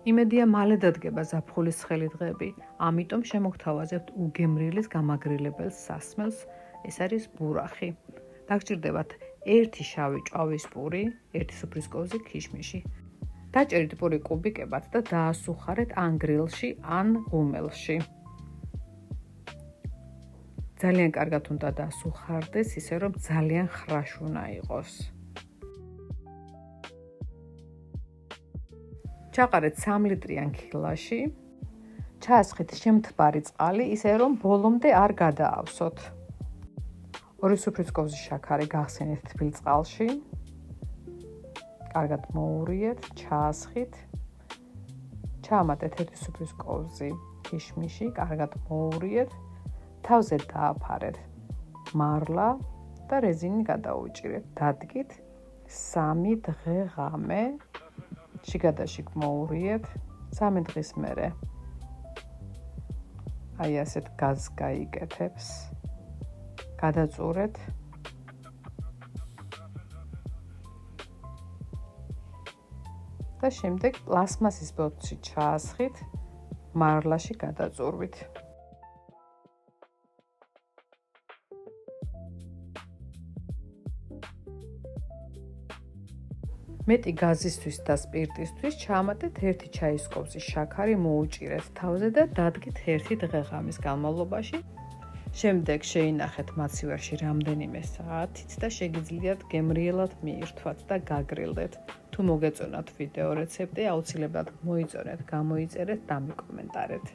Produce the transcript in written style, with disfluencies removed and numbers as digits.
იმედია მალე დადგება ზაფხულის ცხელი დღეები, ამიტომ შემოგთავაზებთ უგემრილის გამაგრილებელ სასმელს, ეს არის ბურახი. დაგჭირდებათ 1 შავი ჭავის პური, 1 სუფრის კოვზი ქიშმიში. დაჭერით პური კუბიკებად და დაასუხარეთ ან გრილში, ან ღუმელში. ძალიან კარგად უნდა დასუხარდეს, ისე რომ ძალიან ხრაშ უნდა იყოს. ჩაყარეთ 3 ლიტრიან ქილაში, ჩაასხით შემთბარი წყალი, ისე რომ ბოლომდე არ გადაავსოთ. 2 სუფრის კოვზი შაქარი გახსენეთ თბილ წყალში, კარგად მოურიეთ, ჩაასხით, ჩაამატეთ 1 სუფრის კოვზი ქიშმიში, კარგად მოურიეთ, თავზე დააფარეთ მარლა და რეზინი გადაუჭირეთ. დადგით 3 დღე-ღამე, შიგადაშიგ მოურიეთ, 3 დღის მერე აი ასეთ გაზს გაიკეთებს, გადაწურეთ და შემდეგ პლასმასის ბოთლში ჩაასხით, მარლაში გადაწურვით. მეტი გაზისთვის და სპირტისთვის ჩაამატეთ 1 ჩაის კოვზი შაქარი, მოუჭირეთ თავზე და დადგით 1 დღე-ღამის განმავლობაში. შემდეგ შეინახეთ მაცივარში რამდენიმე საათით და შეგიძლიათ გემრიელად მიირთვათ და გაგრილდეთ. თუ მოგეწონათ ვიდეო რეცეპტი, აუცილებლად მოიწონეთ, გამოიწერეთ და მიკომენტარეთ.